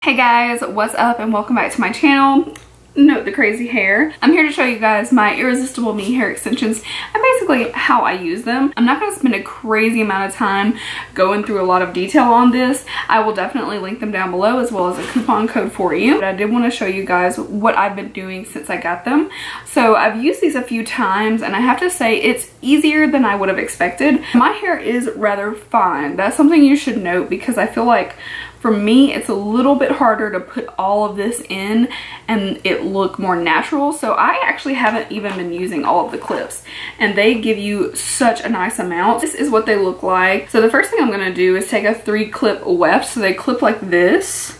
Hey guys, what's up and welcome back to my channel. Note the crazy hair. I'm here to show you guys my Irresistible Me hair extensions and basically how I use them. I'm not going to spend a crazy amount of time going through a lot of detail on this. I will definitely link them down below as well as a coupon code for you. But I did want to show you guys what I've been doing since I got them. So I've used these a few times and I have to say it's easier than I would have expected. My hair is rather fine. That's something you should note because I feel like for me, it's a little bit harder to put all of this in and it look more natural. So I actually haven't even been using all of the clips and they give you such a nice amount. This is what they look like. So the first thing I'm gonna do is take a 3-clip weft. So they clip like this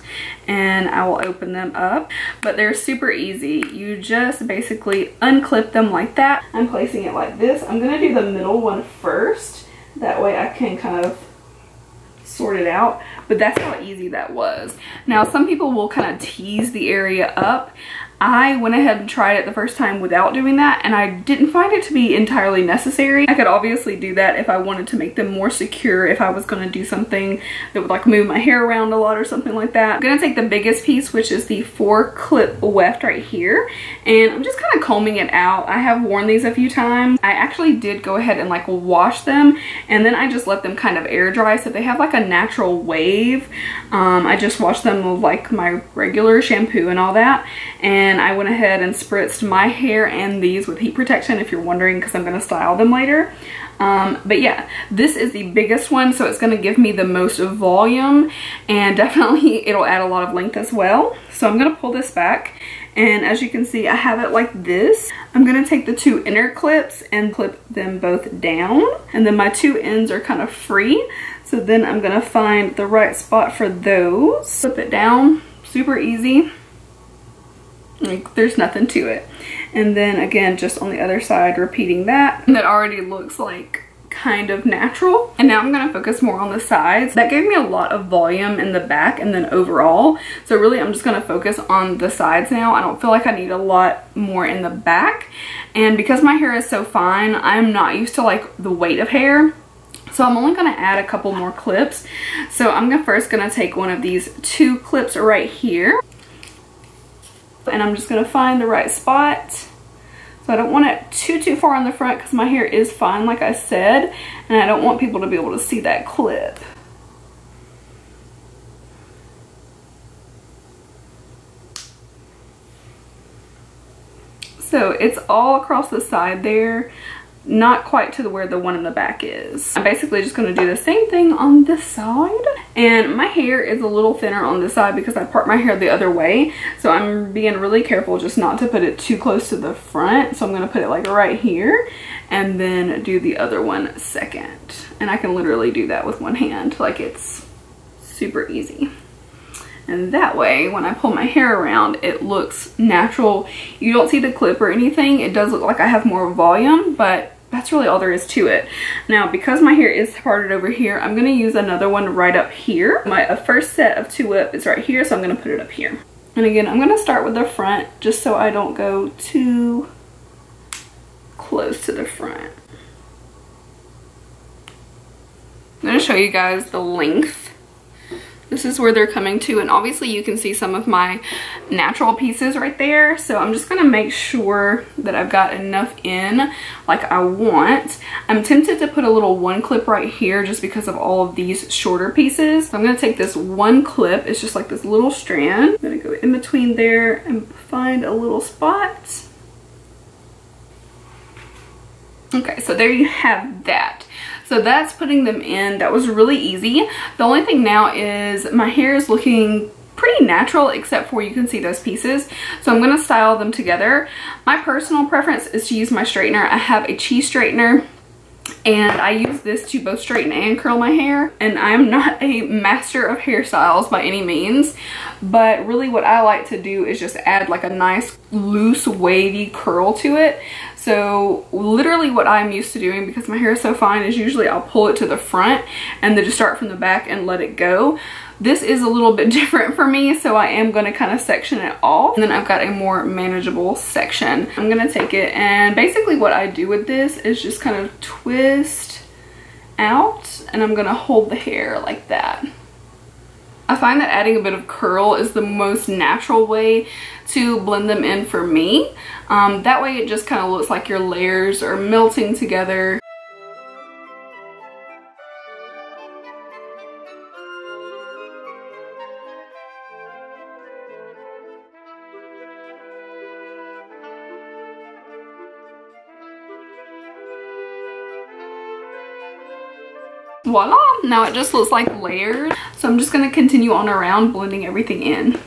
and I will open them up, but they're super easy. You just basically unclip them like that. I'm placing it like this. I'm gonna do the middle one first. That way I can kind of sort it out, but that's how easy that was. Now some people will kind of tease the area up. I went ahead and tried it the first time without doing that and I didn't find it to be entirely necessary. I could obviously do that if I wanted to make them more secure, if I was going to do something that would like move my hair around a lot or something like that. I'm going to take the biggest piece, which is the 4-clip weft right here, and I'm just kind of combing it out. I have worn these a few times. I actually did go ahead and like wash them and then I just let them kind of air dry so they have like a natural wave. I just washed them with like my regular shampoo and all that, and I went ahead and spritzed my hair and these with heat protection if you're wondering, because I'm going to style them later. But yeah, this is the biggest one, so it's going to give me the most volume and definitely it'll add a lot of length as well. So I'm going to pull this back, and as you can see I have it like this. I'm going to take the 2 inner clips and clip them both down, and then my 2 ends are kind of free. So then I'm going to find the right spot for those. Flip it down, super easy. Like, there's nothing to it. And then again, just on the other side, repeating that. And that already looks like kind of natural. And now I'm going to focus more on the sides. That gave me a lot of volume in the back and then overall. So really I'm just going to focus on the sides now. I don't feel like I need a lot more in the back. And because my hair is so fine, I'm not used to like the weight of hair. So I'm only going to add a couple more clips. So I'm first going to take one of these 2 clips right here. And I'm just going to find the right spot. So I don't want it too far on the front because my hair is fine like I said. And I don't want people to be able to see that clip. So it's all across the side there. Not quite to where the one in the back is. I'm basically just going to do the same thing on this side. And my hair is a little thinner on this side because I part my hair the other way. So I'm being really careful just not to put it too close to the front. So I'm going to put it like right here and then do the other one second. And I can literally do that with one hand. Like, it's super easy. And that way, when I pull my hair around, it looks natural. You don't see the clip or anything. It does look like I have more volume, but that's really all there is to it. Now, because my hair is parted over here, I'm going to use another one right up here. My first set of 2 whip is right here, so I'm going to put it up here. And again, I'm going to start with the front just so I don't go too close to the front. I'm going to show you guys the length. This is where they're coming to, and obviously you can see some of my natural pieces right there. So I'm just going to make sure that I've got enough in like I want. I'm tempted to put a little 1 clip right here just because of all of these shorter pieces. So I'm going to take this 1 clip. It's just like this little strand. I'm going to go in between there and find a little spot. Okay, so there you have that. So that's putting them in. That was really easy. The only thing now is my hair is looking pretty natural except for you can see those pieces. So I'm going to style them together. My personal preference is to use my straightener. I have a cheese straightener and I use this to both straighten and curl my hair. And I'm not a master of hairstyles by any means, but really what I like to do is just add like a nice loose wavy curl to it. So literally what I'm used to doing, because my hair is so fine, is usually I'll pull it to the front and then just start from the back and let it go. This is a little bit different for me, so I am going to kind of section it off. And then I've got a more manageable section. I'm going to take it, and basically what I do with this is just kind of twist out, and I'm going to hold the hair like that. I find that adding a bit of curl is the most natural way to blend them in for me. That way it just kind of looks like your layers are melting together. Voila! Now it just looks like layers. So I'm just going to continue on around blending everything in.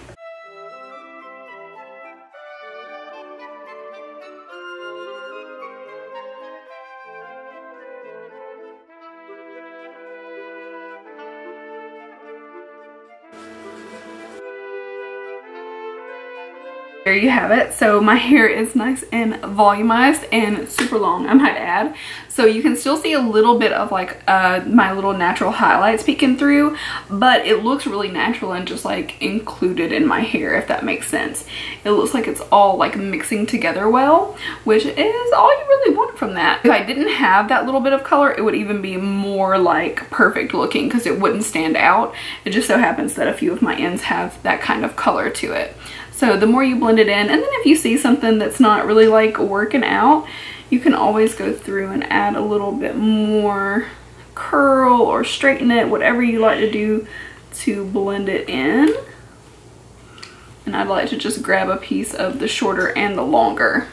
There you have it. So my hair is nice and volumized and super long, I might add. So you can still see a little bit of like my little natural highlights peeking through, but it looks really natural and just like included in my hair, if that makes sense. It looks like it's all like mixing together well, which is all you really want from that. If I didn't have that little bit of color, it would even be more like perfect looking because it wouldn't stand out. It just so happens that a few of my ends have that kind of color to it. So the more you blend it in, and then if you see something that's not really like working out, you can always go through and add a little bit more curl or straighten it, whatever you like to do to blend it in. And I'd like to just grab a piece of the shorter and the longer.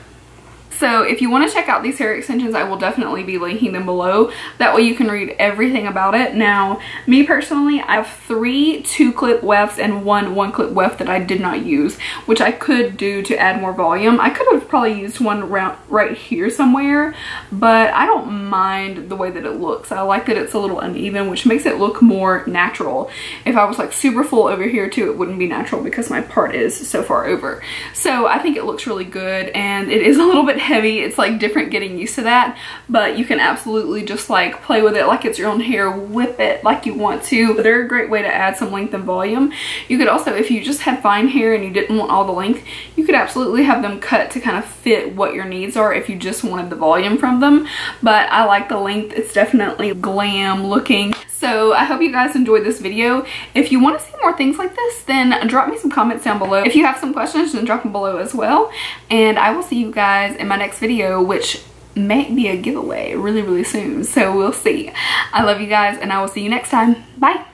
So if you want to check out these hair extensions, I will definitely be linking them below. That way you can read everything about it. Now, me personally, I have 3 2-clip wefts and 1 1-clip weft that I did not use, which I could do to add more volume. I could have probably used one around right here somewhere, but I don't mind the way that it looks. I like that it's a little uneven, which makes it look more natural. If I was like super full over here too, it wouldn't be natural because my part is so far over. So I think it looks really good, and it is a little bit heavy. It's like different getting used to that, but you can absolutely just like play with it like it's your own hair, whip it like you want to. They're a great way to add some length and volume. You could also, if you just had fine hair and you didn't want all the length, you could absolutely have them cut to kind of fit what your needs are if you just wanted the volume from them. But I like the length. It's definitely glam looking. So I hope you guys enjoyed this video. If you want to see more things like this, then drop me some comments down below. If you have some questions, then drop them below as well. And I will see you guys in my next video, which may be a giveaway really soon. So we'll see. I love you guys, and I will see you next time. Bye.